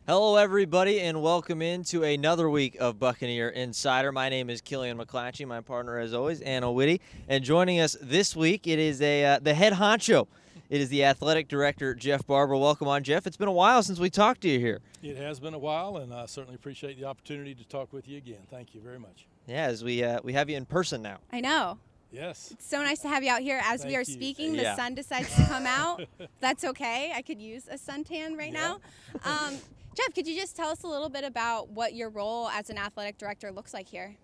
Hello, everybody, and welcome into another week of Buccaneer Insider. My name is Killian McClatchy. My partner, as always, Anna Whitty. And joining us this week, it is the head honcho. It is the athletic director, Jeff Barber. Welcome on, Jeff. It's been a while since we talked to you here. It has been a while, and I certainly appreciate the opportunity to talk with you again. Thank you very much. Yeah, as we have you in person now. I know. Yes. It's so nice to have you out here. As Thank we are you. speaking, Yeah. the sun decides to come out. That's okay. I could use a suntan right Yeah. now. Jeff, could you just tell us a little bit about what your role as an athletic director looks like here?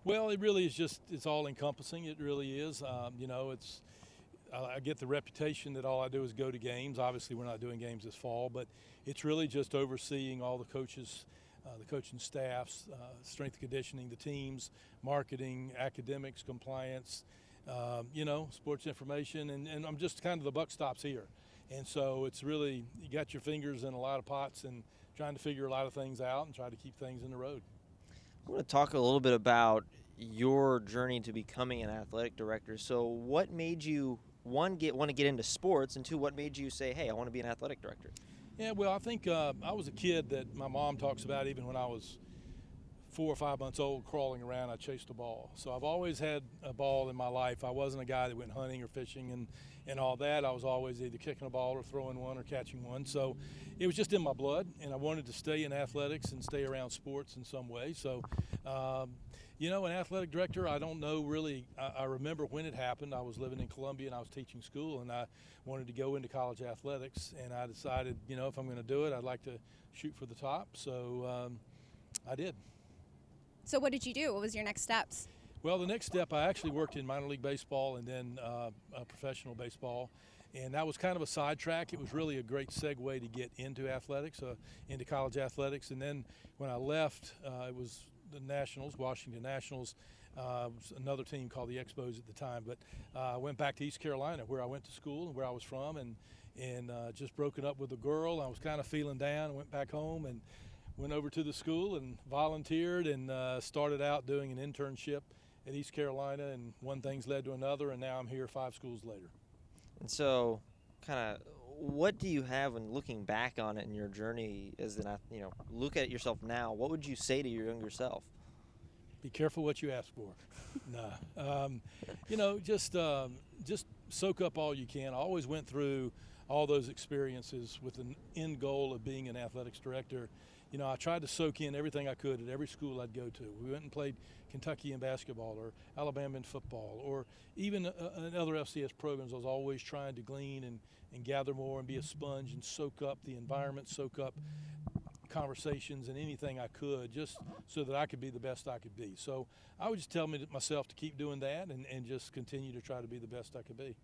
Well, it really is it's all encompassing. It really is. I get the reputation that all I do is go to games. Obviously, we're not doing games this fall, but it's really just overseeing all the coaches, the coaching staffs, strength and conditioning, the teams, marketing, academics, compliance, sports information, and I'm just kind of the buck stops here. And so it's really, you got your fingers in a lot of pots and trying to figure a lot of things out and try to keep things in the road. I want to talk a little bit about your journey to becoming an athletic director. So what made you, one, want to get into sports, and two, what made you say, hey, I want to be an athletic director? Yeah, well, I think I was a kid that my mom talks about even when I was 4 or 5 months old, crawling around, I chased a ball. So I've always had a ball in my life. I wasn't a guy that went hunting or fishing and all that. I was always either kicking a ball or throwing one or catching one. So it was just in my blood, and I wanted to stay in athletics and stay around sports in some way. So, an athletic director, I don't know really. I remember when it happened. I was living in Columbia and I was teaching school, and I wanted to go into college athletics. And I decided, if I'm going to do it, I'd like to shoot for the top. So I did. So what did you do? What was your next steps? Well, the next step, I actually worked in minor league baseball and then professional baseball, and that was kind of a sidetrack. It was really a great segue to get into athletics, into college athletics. And then when I left, it was the Nationals, Washington Nationals, was another team called the Expos at the time. But I went back to East Carolina, where I went to school and where I was from, and just broken up with a girl. I was kind of feeling down. I went back home and went over to the school and volunteered and started out doing an internship at East Carolina, and one thing's led to another, and now I'm here 5 schools later. And so, kind of, what do you have when looking back on it in your journey as an, look at yourself now? What would you say to your younger self? Be careful what you ask for. Just soak up all you can. I always went through all those experiences with an end goal of being an athletics director. I tried to soak in everything I could at every school I'd go to. We went and played Kentucky in basketball or Alabama in football, or even in other FCS programs. I was always trying to glean and gather more and be a sponge and soak up the environment, soak up conversations and anything I could, just so that I could be the best I could be. So I would just tell myself to keep doing that and just continue to try to be the best I could be.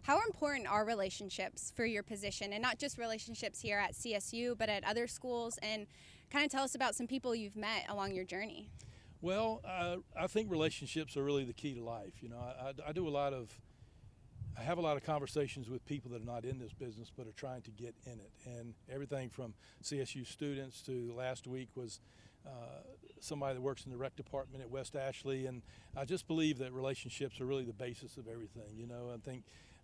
How important are relationships for your position, and not just relationships here at CSU, but at other schools? And kind of tell us about some people you've met along your journey. Well, I think relationships are really the key to life. I have a lot of conversations with people that are not in this business but are trying to get in it, and everything from CSU students to last week was somebody that works in the rec department at West Ashley, and I just believe that relationships are really the basis of everything.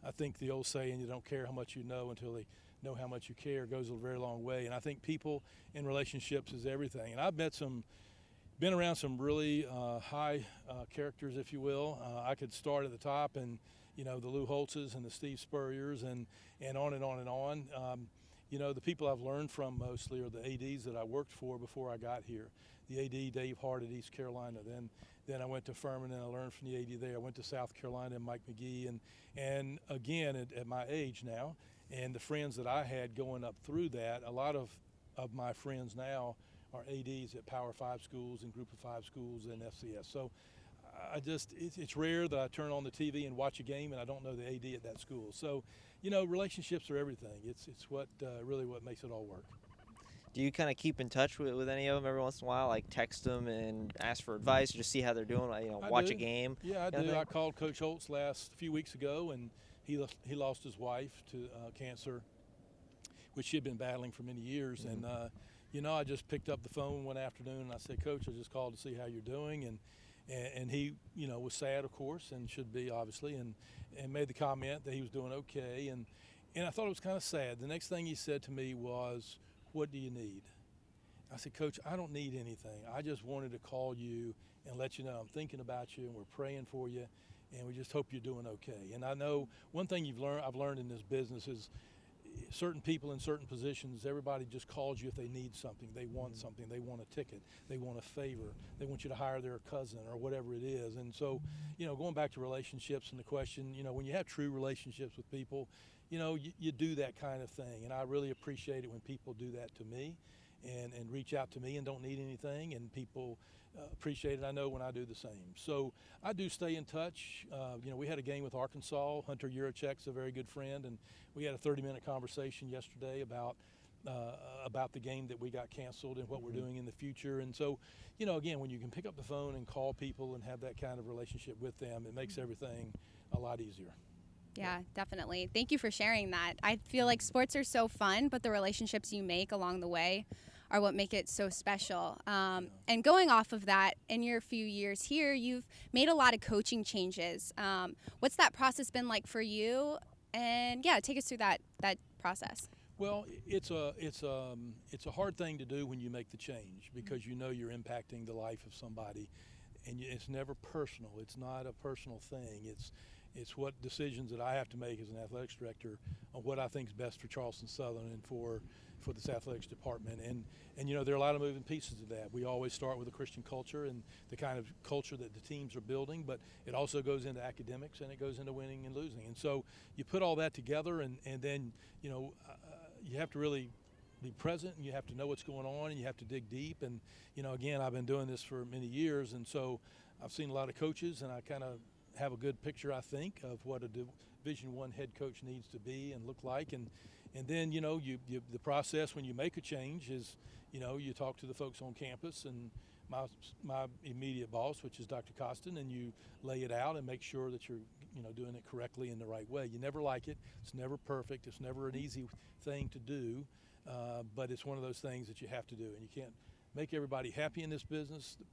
I think the old saying, you don't care how much you know until they know how much you care, goes a very long way. And I think people in relationships is everything. And I've been around some really high characters, if you will. I could start at the top, and the Lou Holtzes and the Steve Spurriers and on and on and on. The people I've learned from mostly are the ADs that I worked for before I got here. The AD, Dave Hart at East Carolina. Then I went to Furman and I learned from the AD there. I went to South Carolina and Mike McGee. And again, at my age now, and the friends that I had going up through that, a lot of my friends now are ADs at Power 5 schools and Group of 5 schools and FCS. So it's rare that I turn on the TV and watch a game and I don't know the AD at that school. So, relationships are everything. It's what really what makes it all work. Do you kind of keep in touch with any of them every once in a while, like text them and ask for advice, or just see how they're doing, watch a game? Yeah, I do. I called Coach Holtz a few weeks ago, and he lost his wife to cancer, which she had been battling for many years. Mm-hmm. And, I just picked up the phone one afternoon, and I said, Coach, I just called to see how you're doing. And he, was sad, of course, and should be, obviously, and made the comment that he was doing okay. And I thought it was kind of sad. The next thing he said to me was, what do you need? I said, Coach, I don't need anything. I just wanted to call you and let you know I'm thinking about you and we're praying for you, and we just hope you're doing okay. And I know one thing I've learned in this business is certain people in certain positions, everybody just calls you if they need something, they want something, they want a ticket, they want a favor, they want you to hire their cousin or whatever it is. And so, going back to relationships and the question, when you have true relationships with people, you do that kind of thing. And I really appreciate it when people do that to me and reach out to me and don't need anything, and people appreciate it, I know, when I do the same. So I do stay in touch. We had a game with Arkansas. Hunter Yurichek's a very good friend, and we had a 30-minute conversation yesterday about the game that we got canceled and what we're doing in the future. And so, again, when you can pick up the phone and call people and have that kind of relationship with them, it makes everything a lot easier. Yeah, definitely. Thank you for sharing that. I feel like sports are so fun, but the relationships you make along the way are what make it so special. And going off of that, in your few years here, you've made a lot of coaching changes. What's that process been like for you? And yeah, take us through that process. Well, it's a hard thing to do when you make the change, because you're impacting the life of somebody, and it's never personal. It's not a personal thing. It's what decisions that I have to make as an athletics director on what I think is best for Charleston Southern and for this athletics department. And there are a lot of moving pieces to that. We always start with a Christian culture and the kind of culture that the teams are building, but it also goes into academics and it goes into winning and losing. And so you put all that together, and then you have to really be present, and you have to know what's going on, and you have to dig deep. And again, I've been doing this for many years, and so I've seen a lot of coaches, and I kind of have a good picture, I think, of what a Division I head coach needs to be and look like. And then the process when you make a change is you talk to the folks on campus and my immediate boss, which is Dr. Costin, and you lay it out and make sure that you're doing it correctly in the right way. You never like it. It's never perfect. It's never an easy thing to do, but it's one of those things that you have to do, and you can't make everybody happy in this business. The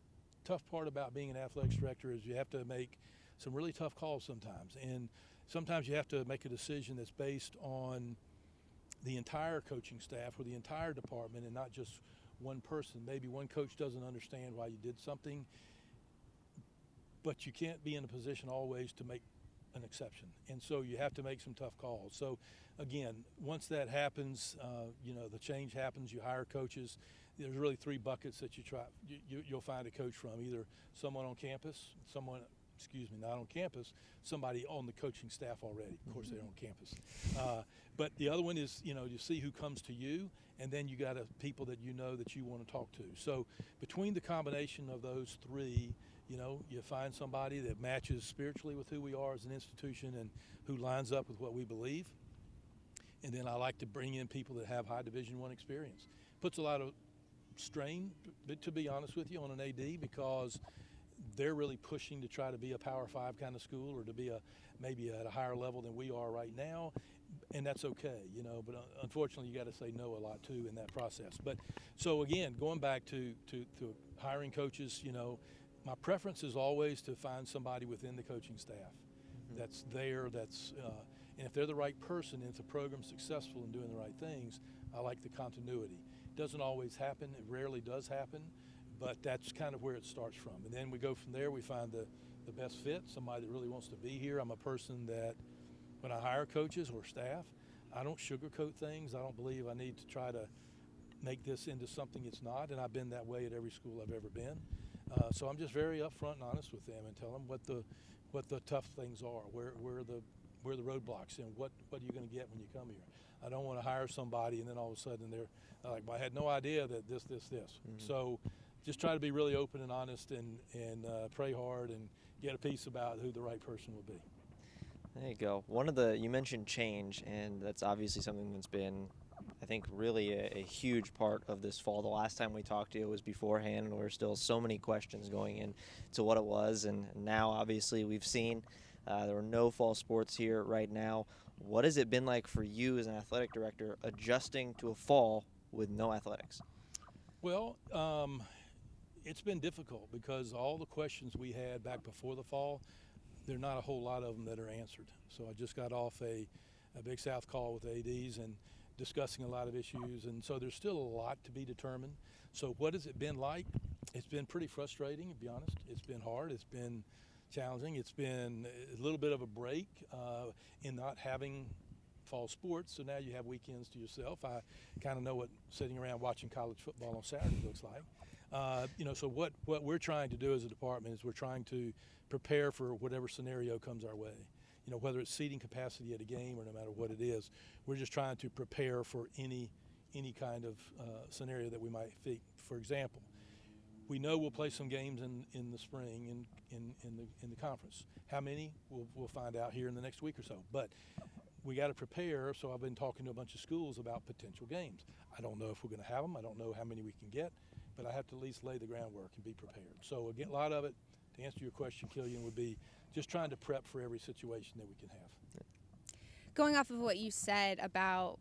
tough part about being an athletics director is you have to make some really tough calls sometimes, and sometimes you have to make a decision that's based on the entire coaching staff or the entire department and not just one person. Maybe one coach doesn't understand why you did something, but you can't be in a position always to make an exception, and so you have to make some tough calls. So again, once that happens, the change happens, you hire coaches. There's really three buckets that you'll find a coach from: either someone on campus, not on campus, somebody on the coaching staff already. Of course, they're on campus. But the other one is, you see who comes to you, and then you got people that that you want to talk to. So between the combination of those three, you find somebody that matches spiritually with who we are as an institution and who lines up with what we believe. And then I like to bring in people that have high Division I experience. Puts a lot of strain, to be honest with you, on an AD, because they're really pushing to try to be a Power 5 kind of school, or to be maybe at a higher level than we are right now, and that's okay, but unfortunately you got to say no a lot too in that process. But so again, going back to hiring coaches, my preference is always to find somebody within the coaching staff that's there, and if they're the right person and if the program's successful in doing the right things, I like the continuity. It doesn't always happen, it rarely does happen, but that's kind of where it starts from. And then we go from there, we find the best fit, somebody that really wants to be here. I'm a person that, when I hire coaches or staff, I don't sugarcoat things. I don't believe I need to try to make this into something it's not, and I've been that way at every school I've ever been. So I'm just very upfront and honest with them and tell them what the tough things are, where the roadblocks, and what are you going to get when you come here. I don't want to hire somebody and then all of a sudden they're like, well, I had no idea that this. So just try to be really open and honest, and pray hard and get a piece about who the right person will be. There you go. You mentioned change, and that's obviously something that's been, I think, really a huge part of this fall. The last time we talked to you was beforehand, and there were still so many questions going into what it was, and now obviously we've seen there are no fall sports here right now. What has it been like for you as an athletic director adjusting to a fall with no athletics? Well, it's been difficult because all the questions we had back before the fall, there are not a whole lot of them that are answered. So I just got off a Big South call with ADs and discussing a lot of issues, and so there's still a lot to be determined. So what has it been like? It's been pretty frustrating, to be honest. It's been hard. It's been challenging. It's been a little bit of a break in not having fall sports, so now you have weekends to yourself. I kind of know what sitting around watching college football on Saturday looks like. So what we're trying to do as a department is we're trying to prepare for whatever scenario comes our way. Whether it's seating capacity at a game or no matter what it is, we're just trying to prepare for any kind of scenario that we might face. For example, we know we'll play some games in the spring in the conference. How many? We'll find out here in the next week or so. But we got to prepare. So I've been talking to a bunch of schools about potential games. I don't know if we're going to have them. I don't know how many we can get, but I have to at least lay the groundwork and be prepared. So again, a lot of it, to answer your question, Killian, would be just trying to prep for every situation that we can have. Going off of what you said about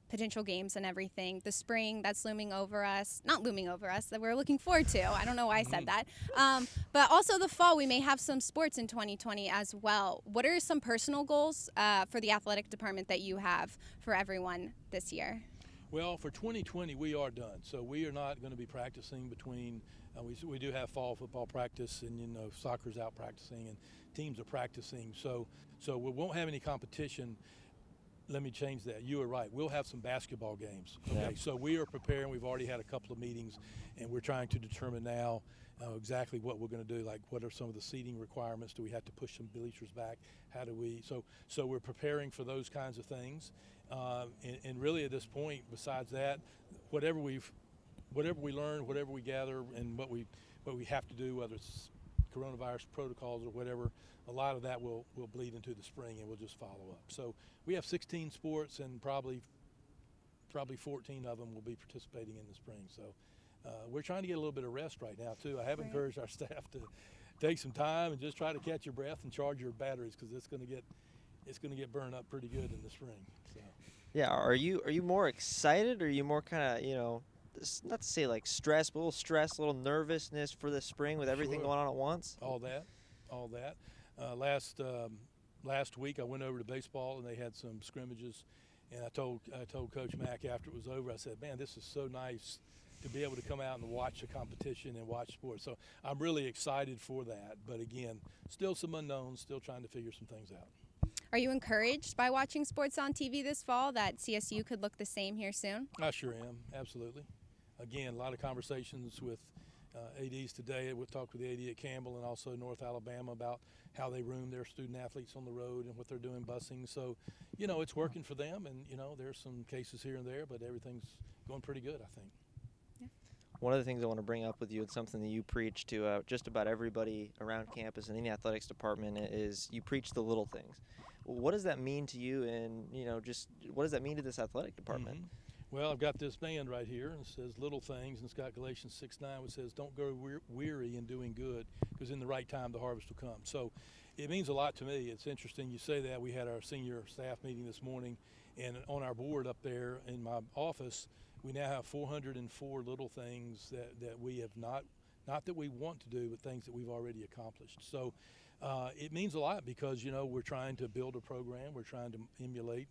potential games and everything, the spring that's looming over us, not looming over us, that we're looking forward to. I don't know why I said that. But also the fall, we may have some sports in 2020 as well. What are some personal goals for the athletic department that you have for everyone this year? Well, for 2020, we are done. So we are not going to be practicing between, we do have fall football practice, and soccer's out practicing and teams are practicing. So we won't have any competition. Let me change that. You are right. We'll have some basketball games. Okay, yeah. So we are preparing. We've already had a couple of meetings, and we're trying to determine now exactly what we're going to do. Like, what are some of the seating requirements? Do we have to push some bleachers back? How do we? So we're preparing for those kinds of things. And really, at this point, besides that, whatever we learn, whatever we gather, and what we have to do, whether it's coronavirus protocols or whatever, a lot of that will bleed into the spring, and we'll just follow up. So we have 16 sports, and probably 14 of them will be participating in the spring. So we're trying to get a little bit of rest right now too. I have encouraged our staff to take some time and just try to catch your breath and charge your batteries, because it's going to get burned up pretty good in the spring. So. Yeah, are you more excited, or are you more kind of not to say like stress, but a little nervousness for the spring with everything going on at once? All that. Last week I went over to baseball, and they had some scrimmages, and I told Coach Mack after it was over, I said, man, this is so nice to be able to come out and watch a competition and watch sports. So I'm really excited for that. But again, still some unknowns, still trying to figure some things out. Are you encouraged by watching sports on TV this fall that CSU could look the same here soon? I sure am, absolutely. Again, a lot of conversations with ADs today. We've talked with the AD at Campbell and also North Alabama about how they room their student athletes on the road and what they're doing busing. So, it's working for them, and, there's some cases here and there, but everything's going pretty good, I think. Yeah. One of the things I want to bring up with you, it's something that you preach to just about everybody around campus and in the athletics department, is you preach the little things. What does that mean to you, and, just what does that mean to this athletic department? Mm-hmm. Well, I've got this band right here, and it says little things, and it's got Galatians 6:9, which says, don't grow weary in doing good, because in the right time the harvest will come. So it means a lot to me. It's interesting you say that. We had our senior staff meeting this morning, and on our board up there in my office, we now have 404 little things that we have not that we want to do, but things that we've already accomplished. So it means a lot, because, we're trying to build a program. We're trying to emulate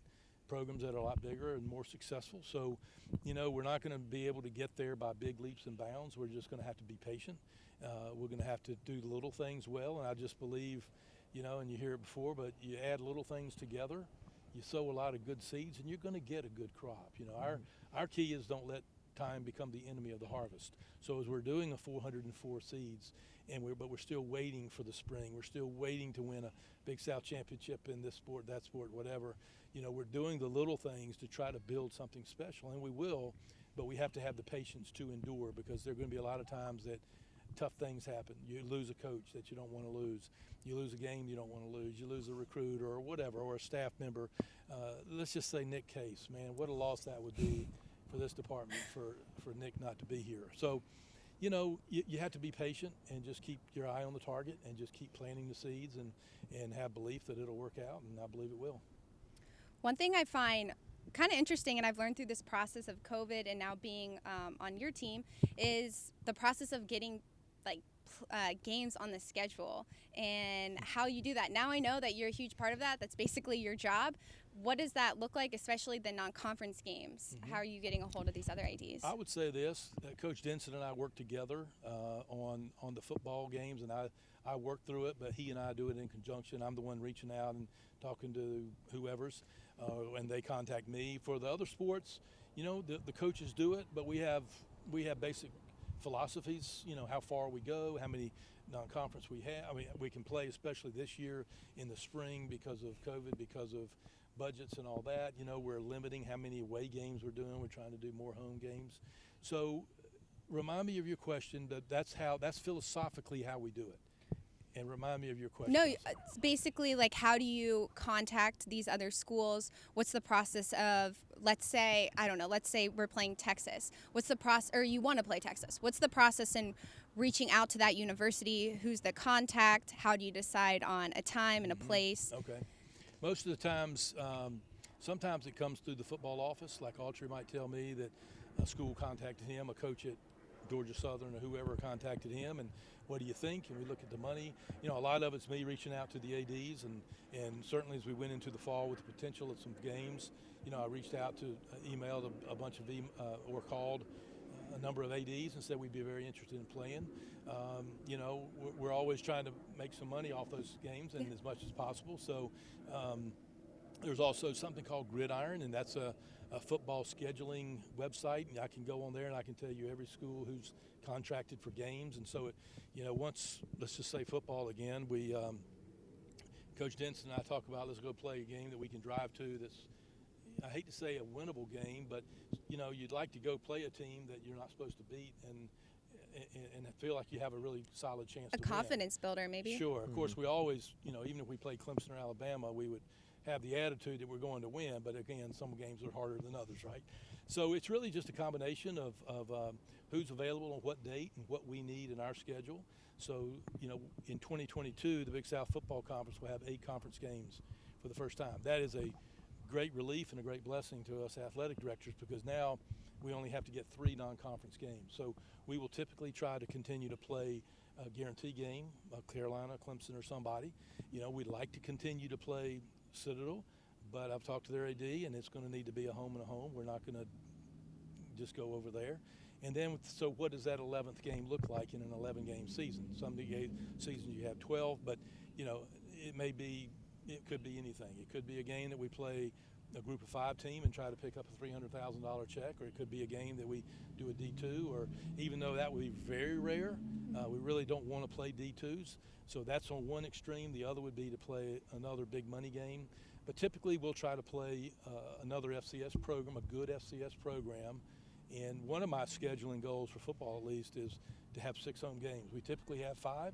programs that are a lot bigger and more successful. So, we're not going to be able to get there by big leaps and bounds. We're just going to have to be patient. We're going to have to do the little things well, and I just believe, and you hear it before, but you add little things together, you sow a lot of good seeds, and you're going to get a good crop. Our key is don't let time become the enemy of the harvest. So as we're doing the 404 seeds, but we're still waiting for the spring. We're still waiting to win a Big South championship in this sport, that sport, whatever. We're doing the little things to try to build something special, and we will, but we have to have the patience to endure, because there are going to be a lot of times that tough things happen. You lose a coach that you don't want to lose. You lose a game you don't want to lose. You lose a recruit or whatever, or a staff member. Let's just say Nick Case, man, what a loss that would be for this department for Nick not to be here. So, you have to be patient and just keep your eye on the target and just keep planting the seeds and have belief that it'll work out, and I believe it will. One thing I find kind of interesting, and I've learned through this process of COVID and now being on your team, is the process of getting games on the schedule and how you do that. Now I know that you're a huge part of that. That's basically your job. what does that look like, especially the non-conference games? Mm-hmm. How are you getting a hold of these other ADs? I would say this: Coach Denson and I work together on the football games, and I work through it, but he and I do it in conjunction. I'm the one reaching out and talking to whoever's, and they contact me. For the other sports, the coaches do it, but we have basic philosophies. How far we go, how many non-conference we have. I mean, we can play, especially this year in the spring because of COVID, because of budgets and all that. We're limiting how many away games we're doing. We're trying to do more home games. So remind me of your question. That's philosophically how we do it. And remind me of your question. No, it's basically like, how do you contact these other schools? What's the process of, let's say we're playing Texas. What's the process, or you want to play Texas? What's the process in reaching out to that university? Who's the contact? How do you decide on a time and a place? Okay. Most of the times, sometimes it comes through the football office. Like Autry might tell me that a school contacted him, a coach at Georgia Southern or whoever contacted him, and what do you think? And we look at the money. A lot of it's me reaching out to the ADs, and certainly as we went into the fall with the potential of some games, I reached out to, emailed a bunch of or called a number of ADs and said we'd be very interested in playing. We're always trying to make some money off those games and as much as possible. So there's also something called Gridiron, and that's a football scheduling website. And I can go on there and I can tell you every school who's contracted for games. And so, once, let's just say football again, we Coach Denson and I talk about, let's go play a game that we can drive to that's, I hate to say a winnable game, but you'd like to go play a team that you're not supposed to beat and feel like you have a really solid chance to win. A confidence builder, maybe? Sure. Of course, we always, even if we play Clemson or Alabama, we would have the attitude that we're going to win. But again, some games are harder than others, right? So it's really just a combination of who's available on what date and what we need in our schedule. So, in 2022, the Big South Football Conference will have 8 conference games for the first time. That is a great relief and a great blessing to us athletic directors, because now we only have to get 3 non-conference games. So we will typically try to continue to play a guarantee game, Carolina, Clemson, or somebody. We'd like to continue to play Citadel, but I've talked to their AD, and it's going to need to be a home and a home. We're not going to just go over there. And then, so what does that 11th game look like in an 11-game season? Some seasons you have 12, but, it could be anything. It could be a game that we play a group of 5 team and try to pick up a $300,000 check, or it could be a game that we do a D2, or even though that would be very rare, we really don't want to play D2s. So that's on one extreme. The other would be to play another big money game. But typically we'll try to play another FCS program, a good FCS program. And one of my scheduling goals for football, at least, is to have 6 home games. We typically have 5.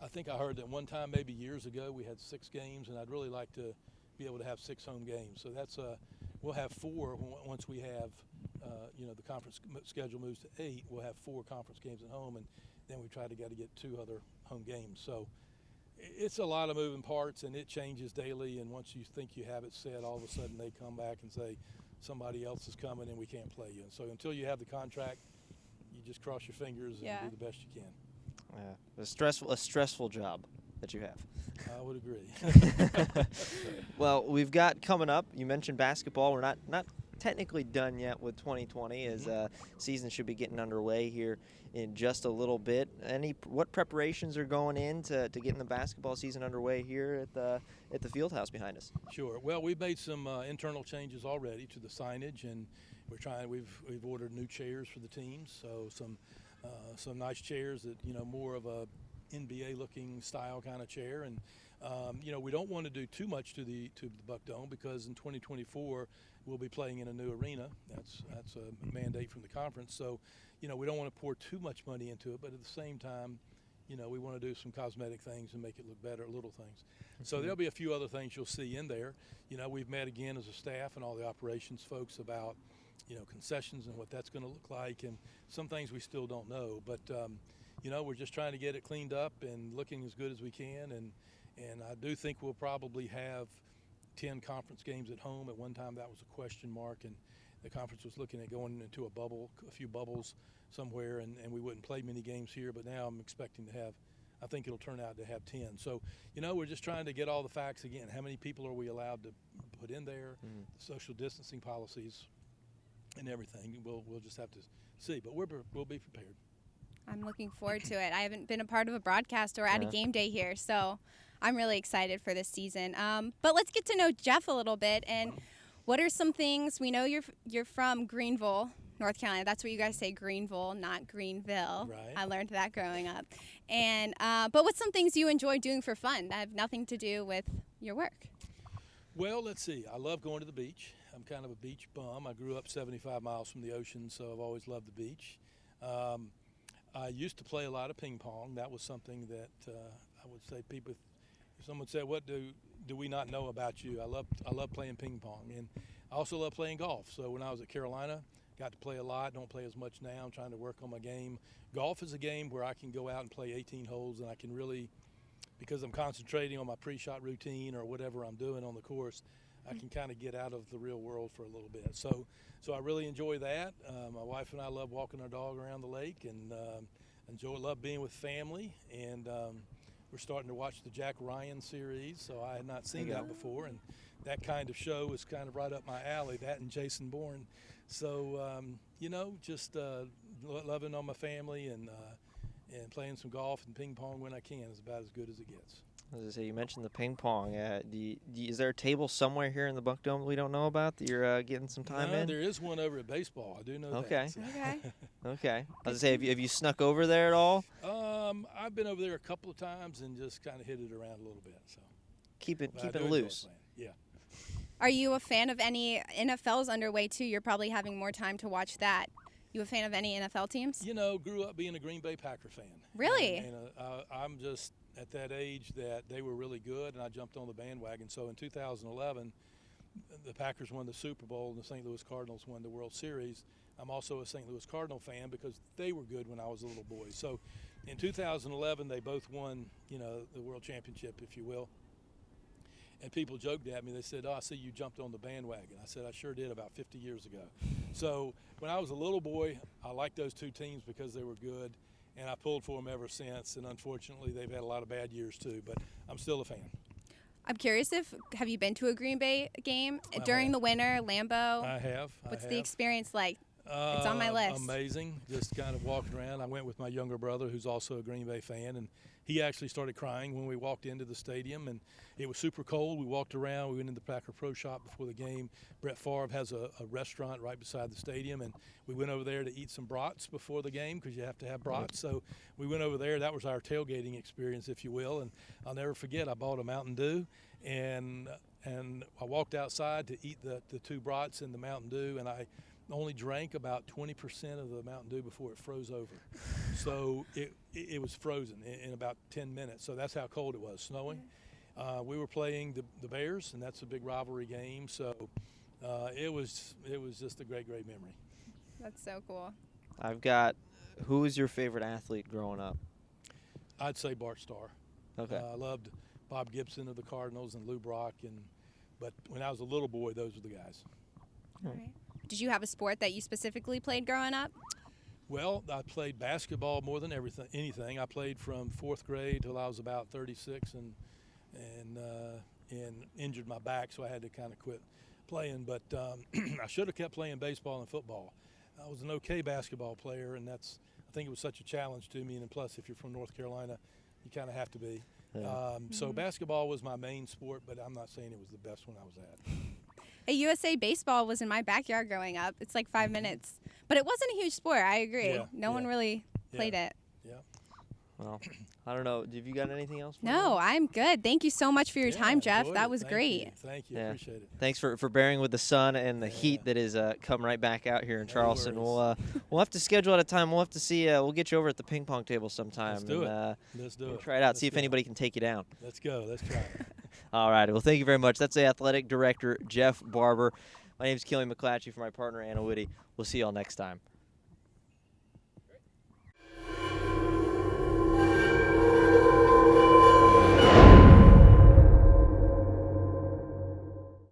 I think I heard that one time, maybe years ago, we had 6 games, and I'd really like to be able to have 6 home games. So that's we'll have 4 once we have, the conference schedule moves to 8. We'll have 4 conference games at home, and then we got to get 2 other home games. So it's a lot of moving parts, and it changes daily. And once you think you have it set, all of a sudden they come back and say somebody else is coming and we can't play you. And so until you have the contract, you just cross your fingers and do the best you can. Yeah, a stressful job that you have. I would agree. Well, we've got coming up, you mentioned basketball. We're not technically done yet with 2020, as season should be getting underway here in just a little bit. What preparations are going in to getting the basketball season underway here at the field house behind us? Sure. Well, we've made some internal changes already to the signage, and we've ordered new chairs for the teams. So some nice chairs that, more of a NBA looking style kind of chair. And we don't want to do too much to the Buck Dome, because in 2024 we'll be playing in a new arena. That's a mandate from the conference. So we don't want to pour too much money into it, but at the same time, we want to do some cosmetic things and make it look better, little things. So there'll be a few other things you'll see in there. We've met again as a staff and all the operations folks about concessions and what that's going to look like, and some things we still don't know. But we're just trying to get it cleaned up and looking as good as we can. And I do think we'll probably have 10 conference games at home. At one time that was a question mark, and the conference was looking at going into a few bubbles somewhere, and we wouldn't play many games here. But now I'm expecting to have, I think it'll turn out to have 10. So, we're just trying to get all the facts again. How many people are we allowed to put in there, the social distancing policies, and everything. We'll just have to see, but we'll be prepared. I'm looking forward to it. I haven't been a part of a broadcast or at a game day here, so I'm really excited for this season. But let's get to know Jeff a little bit. And what are some things? We know you're from Greenville, North Carolina. That's what you guys say, Greenville, not Greenville. Right. I learned that growing up. And but what's some things you enjoy doing for fun that have nothing to do with your work? Well, let's see. I love going to the beach. I'm kind of a beach bum. I grew up 75 miles from the ocean, so I've always loved the beach. I used to play a lot of ping pong. That was something that I would say people, if someone said, what do we not know about you? I love playing ping pong. And I also love playing golf. So when I was at Carolina, got to play a lot. Don't play as much now. I'm trying to work on my game. Golf is a game where I can go out and play 18 holes, and I can really, because I'm concentrating on my pre-shot routine or whatever I'm doing on the course, I can kind of get out of the real world for a little bit. So I really enjoy that. My wife and I love walking our dog around the lake, and love being with family. And we're starting to watch the Jack Ryan series, so I had not seen that before, and that kind of show is kind of right up my alley, that and Jason Bourne. So, just loving on my family and playing some golf and ping pong when I can is about as good as it gets. As I say, you mentioned the ping pong. Is there a table somewhere here in the Buck Dome that we don't know about that you're getting some time in? There is one over at baseball. I do know that. Okay. So. Okay. I was going to say, have you snuck over there at all? I've been over there a couple of times and just kind of hit it around a little bit. So keep it loose. Yeah. Are you a fan of any NFL's underway too? You're probably having more time to watch that. You a fan of any NFL teams? Grew up being a Green Bay Packer fan. Really? And I'm just at that age that they were really good, and I jumped on the bandwagon. So in 2011, the Packers won the Super Bowl, and the St. Louis Cardinals won the World Series. I'm also a St. Louis Cardinal fan because they were good when I was a little boy. So in 2011, they both won, the World Championship, if you will. And people joked at me. They said, I see you jumped on the bandwagon. I said, I sure did about 50 years ago. So when I was a little boy, I liked those two teams because they were good, and I pulled for them ever since. And unfortunately, they've had a lot of bad years too, but I'm still a fan. I'm curious have you been to a Green Bay game during the winter, Lambeau? I have. What's the experience like? It's on my list. Amazing. Just kind of walking around. I went with my younger brother, who's also a Green Bay fan, and he actually started crying when we walked into the stadium, and it was super cold. We walked around. We went into the Packer Pro Shop before the game. Brett Favre has a restaurant right beside the stadium, and we went over there to eat some brats before the game because you have to have brats. So we went over there. That was our tailgating experience, if you will, and I'll never forget. I bought a Mountain Dew, and I walked outside to eat the two brats and the Mountain Dew, and I only drank about 20% of the Mountain Dew before it froze over. So it was frozen in about 10 minutes. So that's how cold it was, snowing. We were playing the Bears, and that's a big rivalry game. So it was just a great, great memory. That's so cool. Who was your favorite athlete growing up? I'd say Bart Starr. Okay. I loved Bob Gibson of the Cardinals and Lou Brock, but when I was a little boy, those were the guys. All right. Did you have a sport that you specifically played growing up? Well, I played basketball more than anything. I played from 4th grade till I was about 36 and injured my back, so I had to kind of quit playing. But I should have kept playing baseball and football. I was an okay basketball player, and I think it was such a challenge to me. And plus, if you're from North Carolina, you kind of have to be. Yeah. So basketball was my main sport, but I'm not saying it was the best one I was at. Hey, USA Baseball was in my backyard growing up. It's like 5 minutes. But it wasn't a huge sport. I agree. Yeah, no one really played it. Yeah. Well, I don't know. Have you got anything else? No, I'm good. Thank you so much for your time, Jeff. enjoyed That it. was Thank great. you. Thank you. Yeah. Appreciate it. Thanks for bearing with the sun and the heat that is come right back out here in No Charleston. worries. We'll have to schedule at a time. We'll have to see. We'll get you over at the ping pong table sometime. Let's do it. And, Let's do we'll it. try it out. Let's See if go. anybody can take you down. Let's go. Let's try it. All right. Well, thank you very much. That's the athletic director, Jeff Barber. My name is Killian McClatchy for my partner, Anna Whitty. We'll see y'all next time.